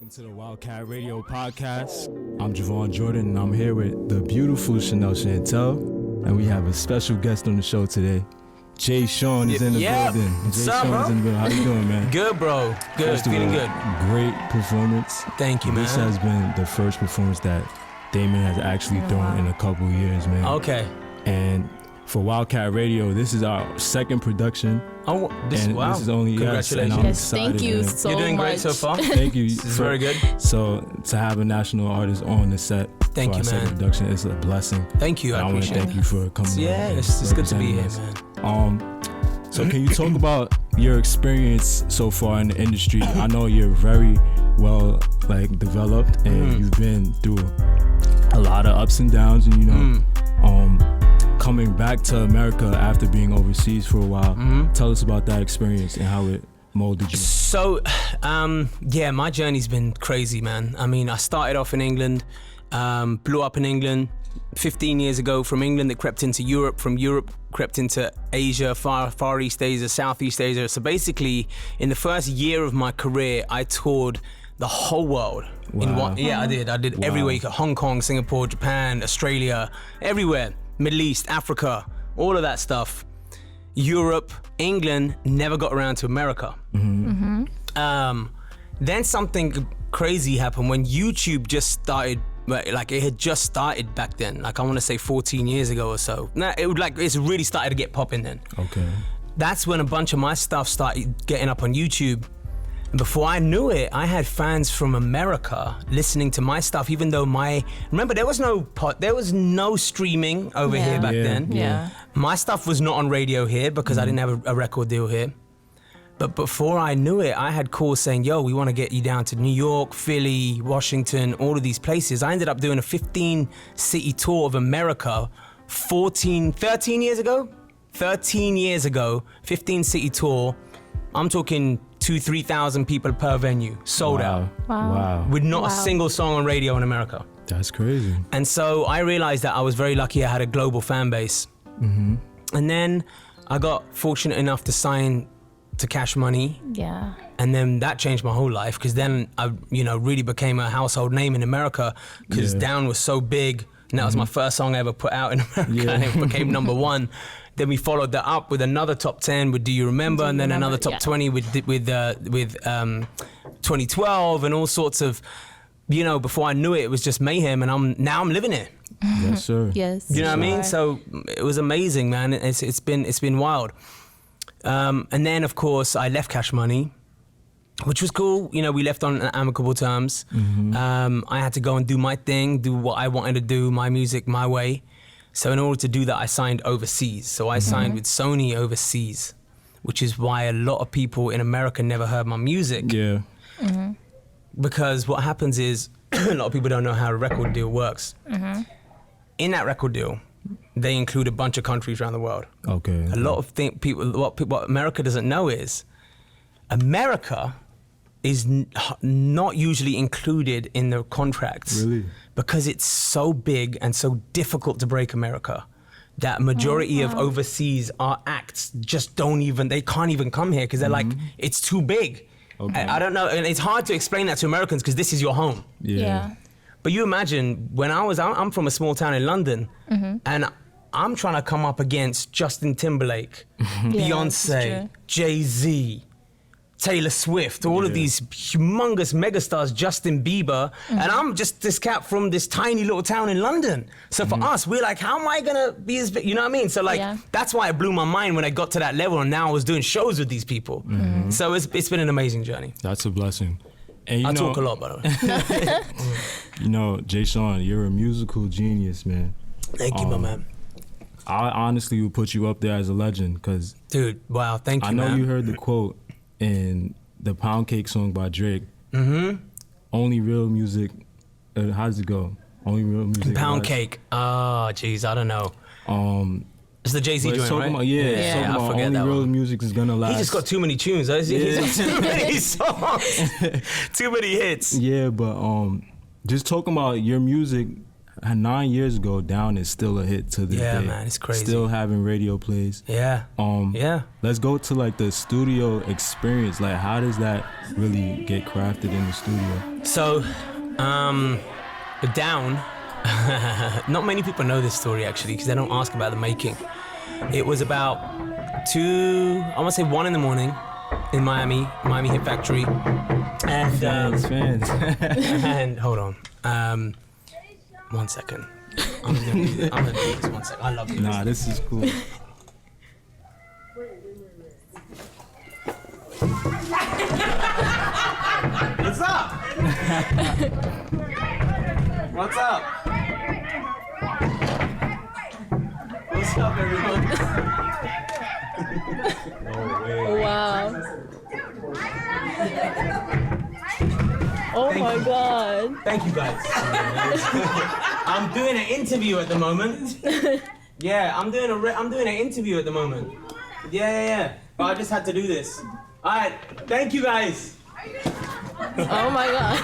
Welcome to the Wildcat Radio podcast. I'm Javon Jordan, and I'm here with the beautiful Chanel Chantel, and we have a special guest on the show today. JaySean is in the building. JaySean is in the building. How you doing, man? Good, bro. Good. Feeling good. Great performance. Thank you, man. This has been the first performance that Daemen has actually thrown in a couple years, man. Okay. And for Wildcat Radio, this is our second production. Oh, this is only congratulations. And I'm excited, thank you man. so much. You're doing great so far. Thank you. This is very good. So to have a national artist on the set Thank for you, our second man. production, it's a blessing. Thank you. I appreciate it. Thank you for coming. Yeah, on it's good to be here, representing man. us. So can you talk about your experience so far in the industry? I know you're very well developed, and you've been through a lot of ups and downs, and coming back to America after being overseas for a while. Tell us about that experience and how it molded you. So, my journey's been crazy, man. I mean, I started off in England, blew up in England 15 years ago. From England, it crept into Europe. From Europe, crept into Asia, Far East Asia, Southeast Asia. So basically, in the first year of my career, I toured the whole world. Wow. I did everywhere. Hong Kong, Singapore, Japan, Australia, everywhere. Middle East, Africa, all of that stuff. Europe, England, never got around to America. Then something crazy happened when YouTube just started. It had just started back then. I want to say 14 years ago or so. It's really started to get popping then. Okay. That's when a bunch of my stuff started getting up on YouTube. And before I knew it, I had fans from America listening to my stuff, even though remember there was no streaming over here back then. Yeah. My stuff was not on radio here because I didn't have a record deal here. But before I knew it, I had calls saying, yo, we want to get you down to New York, Philly, Washington, all of these places. I ended up doing a 15-city tour of America 13 years ago, 15-city tour. I'm talking 2,000-3,000 people per venue, sold out. Wow. With not a single song on radio in America. That's crazy. And so I realized that I was very lucky I had a global fan base. And then I got fortunate enough to sign to Cash Money. Yeah. And then that changed my whole life, because then I, really became a household name in America, because Down was so big, and that was my first song I ever put out in America, and it became number one. Then we followed that up with another top 10 with Do You Remember, and then another top 20 with 2012, and all sorts of, before I knew it, it was just mayhem, and I'm living it. Yes, sir. Yes. You know what I mean? So it was amazing, man. It's been wild. And then, of course, I left Cash Money, which was cool. We left on amicable terms. I had to go and do my thing, do what I wanted to do, my music, my way. So in order to do that, I signed overseas. So I signed with Sony overseas, which is why a lot of people in America never heard my music. Yeah. Because what happens is, a lot of people don't know how a record deal works. In that record deal, they include a bunch of countries around the world. Okay. A lot of people, what America doesn't know is, America is not usually included in the contracts. Really? Because it's so big and so difficult to break America, that majority of overseas acts just they can't even come here, because they're like, it's too big. Okay. I don't know, and it's hard to explain that to Americans, because this is your home. Yeah. But you imagine, when I'm from a small town in London, and I'm trying to come up against Justin Timberlake, Beyonce, Jay-Z, Taylor Swift, all of these humongous megastars, Justin Bieber, and I'm just this cat from this tiny little town in London. So for us, we're like, how am I gonna be as big? You know what I mean? So that's why it blew my mind when I got to that level, and now I was doing shows with these people. So it's been an amazing journey. That's a blessing. And I talk a lot, by the way. JaySean, you're a musical genius, man. Thank you, my man. I honestly would put you up there as a legend, because Dude, wow, thank you, I know man. you heard the quote in the Pound Cake song by Drake. Only real music. How does it go? Only real music. Pound Cake. Oh, jeez, I don't know. It's the Jay-Z joint, right? I forget only that real one. music is gonna last. He just got too many tunes. He's got too many songs, too many hits. Yeah, but just talking about your music 9 years ago, Down is still a hit to this day. Yeah, man, it's crazy. Still having radio plays. Yeah. Yeah. Let's go to like the studio experience. Like, how does that really get crafted in the studio? So, Down, not many people know this story actually, because they don't ask about the making. It was about 1 in the morning in Miami Hit Factory. And fans. and hold on. 1 second. I'm gonna do this 1 second. I love you. Nah, this is cool. What's up? What's up? What's up, everyone? No way. Wow. Oh my God. Thank you guys. I'm doing an interview at the moment. Yeah, I'm doing an interview at the moment. Yeah. But I just had to do this. All right, thank you guys. Oh my God.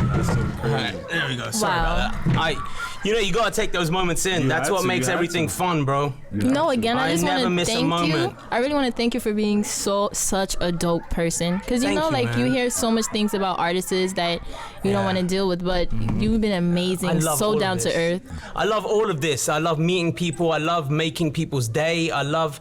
That's so crazy. All right, there we go. Sorry Wow. about that. You gotta take those moments in. That's what makes everything fun, bro. No, again, I just never want to miss a thank you. moment. I really want to thank you for being such a dope person. Because you Thank know, you, like you man. hear so much things about artists that you don't want to deal with, but you've been amazing, I love all so of down to this. earth. I love all of this. I love meeting people. I love making people's day. I love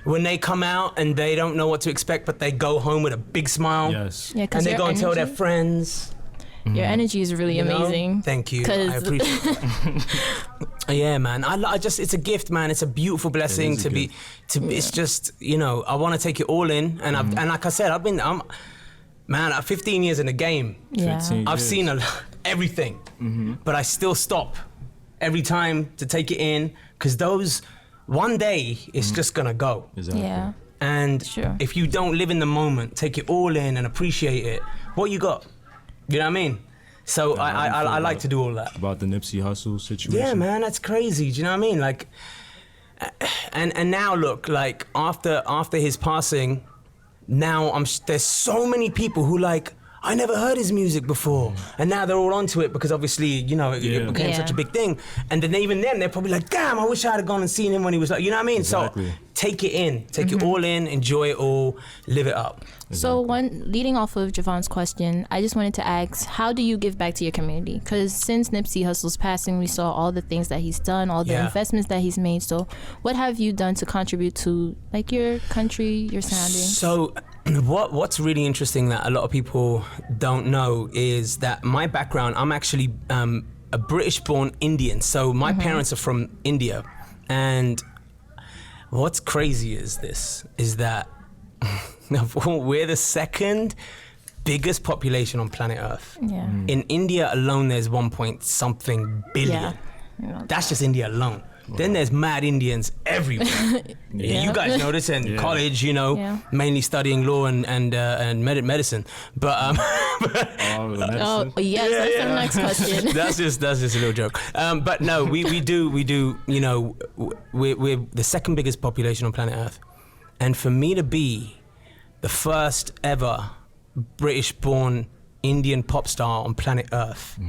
when they come out and they don't know what to expect, but they go home with a big smile. Yes. Yeah, because And they go and tell their friends. Your energy is really you know? amazing. Thank you. 'Cause- I appreciate it. Yeah, man. I just, it's a gift, man. It's a beautiful blessing is a gift. it's just, I want to take it all in. And and like I said, I'm 15 years in the game. Yeah. 15 I've years. seen everything, but I still stop every time to take it in, because one day it's just gonna go. Exactly. Yeah. And Sure. if you don't live in the moment, take it all in and appreciate it, what you got? You know what I mean? So I like to do all that. About the Nipsey Hussle situation. Yeah, man, that's crazy. Do you know what I mean? Like, and now look, like after his passing, now there's so many people who like, I never heard his music before, and now they're all onto it because obviously, it became such a big thing. And then even then, they're probably like, damn, I wish I had gone and seen him when he was like, you know what I mean? Exactly. So take it in, take it all in, enjoy it all, live it up. So leading off of Javon's question, I just wanted to ask, how do you give back to your community? Because since Nipsey Hussle's passing, we saw all the things that he's done, all the investments that he's made. So what have you done to contribute to like your country, your surroundings? So what's really interesting that a lot of people don't know is that my background, I'm actually a British-born Indian. So my parents are from India. And what's crazy is that we're the second biggest population on planet Earth. Yeah. In India alone, there's 1.something billion. Yeah. That's just India alone. Then there's mad Indians everywhere. You guys know this in college, mainly studying law and medicine. But Oh yes, that's the next question. that's just a little joke. But no, we do. We're the second biggest population on planet Earth, and for me to be the first ever British-born Indian pop star on planet Earth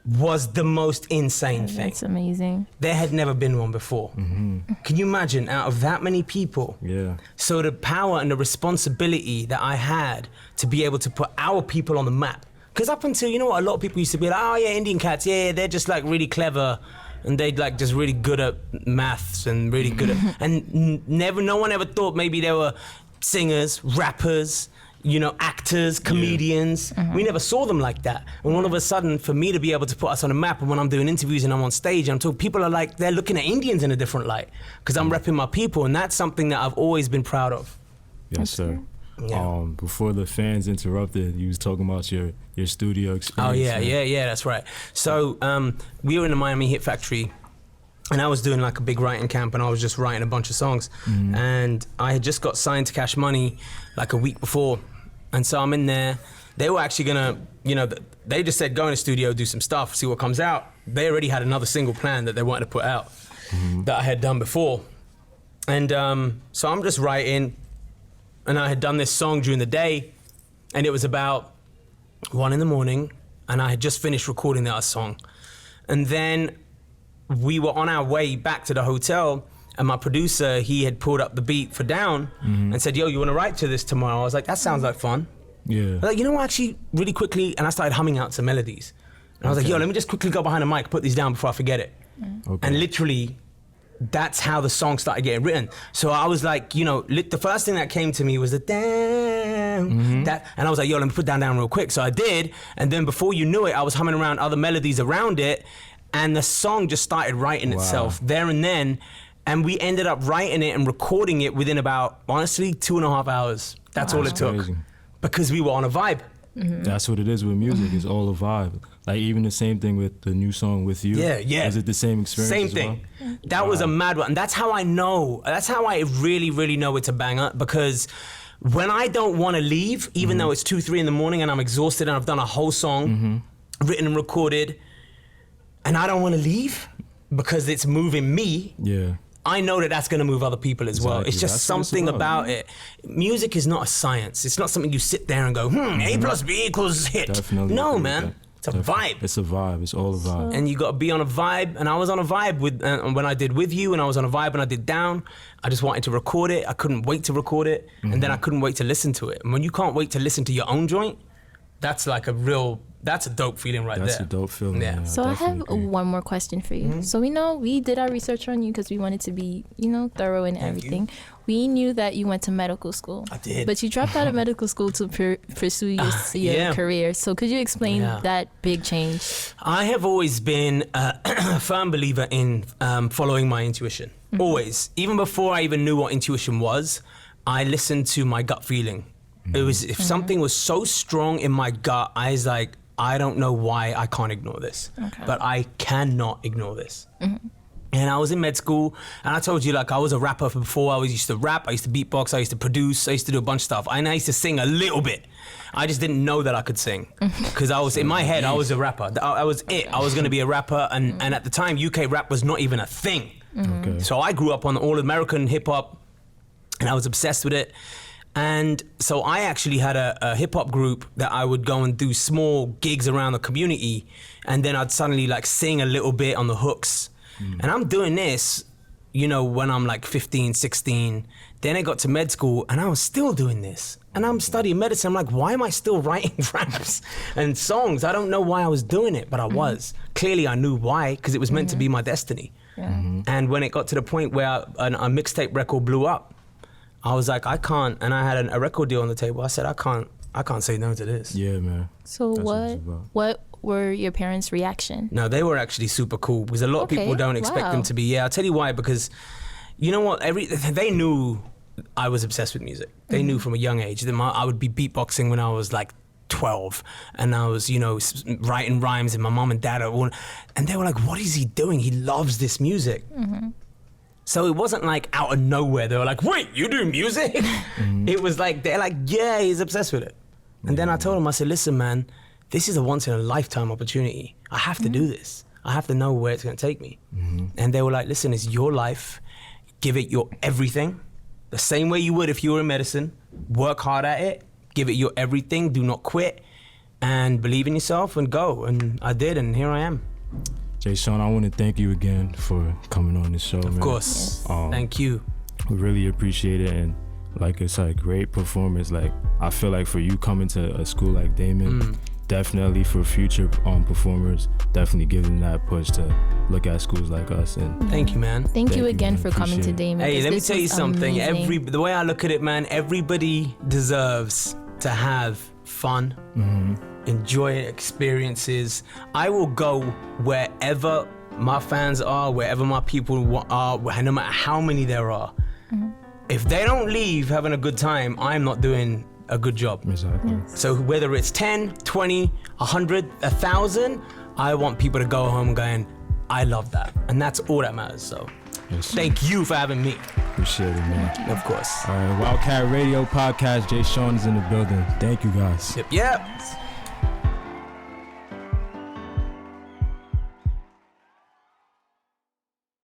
was the most insane thing. That's amazing. There had never been one before. Can you imagine, out of that many people? Yeah. So the power and the responsibility that I had to be able to put our people on the map. Because up until, a lot of people used to be like, oh yeah, Indian cats, yeah, they're just like really clever and they'd like just really good at maths and really good at, and no one ever thought maybe they were singers, rappers, actors, comedians. We never saw them like that. And all of a sudden, for me to be able to put us on a map, and when I'm doing interviews and I'm on stage, and I'm talking, people are like, they're looking at Indians in a different light because I'm repping my people, and that's something that I've always been proud of. Yes, sir. Yeah. Before the fans interrupted, you was talking about your studio experience. Oh yeah, that's right. So we were in the Miami Hit Factory, and I was doing like a big writing camp, and I was just writing a bunch of songs. And I had just got signed to Cash Money like a week before. And so I'm in there. They were actually gonna, they just said, go in the studio, do some stuff, see what comes out. They already had another single plan that they wanted to put out that I had done before. And so I'm just writing, and I had done this song during the day, and it was about 1 in the morning, and I had just finished recording that song. And then we were on our way back to the hotel, and my producer, he had pulled up the beat for Down and said, yo, you want to write to this tomorrow? I was like, that sounds like fun. Yeah. I was like, you know what, actually, really quickly, and I started humming out some melodies. And I was like, yo, let me just quickly go behind the mic, put these down before I forget it. Okay. And literally, that's how the song started getting written. So I was like, you know, the first thing that came to me was the damn, that, and I was like, yo, let me put that down real quick. So I did, and then before you knew it, I was humming around other melodies around it, and the song just started writing itself there and then, and we ended up writing it and recording it within about, honestly, 2.5 hours. That's all it took. Crazy. Because we were on a vibe. That's what it is with music. It's all a vibe. Like even the same thing with the new song With You. Yeah. Is it the same experience? Same thing. Well? That was a mad one. And that's how I know. That's how I really, really know it's a banger. Because when I don't want to leave, even though it's 2, 3 in the morning and I'm exhausted and I've done a whole song, written and recorded, and I don't want to leave because it's moving me. Yeah. I know that that's going to move other people as well. It's just something about it. Music is not a science. It's not something you sit there and go, A plus B equals hit. Definitely. No, man. It's a vibe. It's a vibe. It's all a vibe. And you got to be on a vibe. And I was on a vibe with when I did With You, and I was on a vibe when I did Down. I just wanted to record it. I couldn't wait to record it. And then I couldn't wait to listen to it. And when you can't wait to listen to your own joint, that's like that's a dope feeling right there. That's a dope feeling. Yeah. So I have one more question for you. So we know we did our research on you because we wanted to be, thorough in everything. We knew that you went to medical school. I did. But you dropped out of medical school to pursue your career. So could you explain that big change? I have always been a firm believer in following my intuition. Always. Even before I even knew what intuition was, I listened to my gut feeling. It was, if something was so strong in my gut, I was like, I don't know why I can't ignore this, but I cannot ignore this. And I was in med school, and I told you, like, I was a rapper before. I used to rap, I used to beatbox, I used to produce, I used to do a bunch of stuff. And I used to sing a little bit. I just didn't know that I could sing. Because I was, in my head, I was a rapper. I was it. I was gonna be a rapper, and at the time, UK rap was not even a thing. So I grew up on all-American hip-hop, and I was obsessed with it. And so I actually had a hip-hop group that I would go and do small gigs around the community, and then I'd suddenly like sing a little bit on the hooks. And I'm doing this, when I'm like 15, 16. Then I got to med school and I was still doing this. And I'm studying medicine. I'm like, why am I still writing raps and songs? I don't know why I was doing it, but I was. Clearly I knew why, because it was meant to be my destiny. And when it got to the point where a mixtape record blew up, I was like, I can't, and I had a record deal on the table. I said, I can't say no to this. Yeah, man. So what were your parents' reaction? No, they were actually super cool, because a lot of people don't expect them to be. Yeah, I'll tell you why, because you know what? They knew I was obsessed with music. They knew from a young age. I would be beatboxing when I was like 12, and I was, writing rhymes, and my mom and dad and they were like, what is he doing? He loves this music. So it wasn't like out of nowhere. They were like, wait, you do music? It was like, they're like, yeah, he's obsessed with it. And then I told him, I said, listen, man, this is a once in a lifetime opportunity. I have to do this. I have to know where it's gonna take me. And they were like, listen, it's your life. Give it your everything. The same way you would if you were in medicine. Work hard at it. Give it your everything. Do not quit. And believe in yourself and go. And I did, and here I am. JaySean, I want to thank you again for coming on the show. Of course. Thank you. We really appreciate it, and it's a great performance. Like, I feel like for you coming to a school like Daemen, definitely for future performers, definitely give them that push to look at schools like us. And thank you, man. Thank you again for coming to Daemen. Hey, let me tell you something. The way I look at it, man, everybody deserves to have fun. Enjoy experiences. I will go wherever my fans are, wherever my people are, no matter how many there are. If they don't leave having a good time, I'm not doing a good job. Exactly. So whether it's 10, 20, 100, 1,000, I want people to go home going, I love that. And that's all that matters. So thank you for having me. Appreciate it, man. Of course. All right, Wildcat Radio podcast. JaySean is in the building. Thank you, guys. Yep.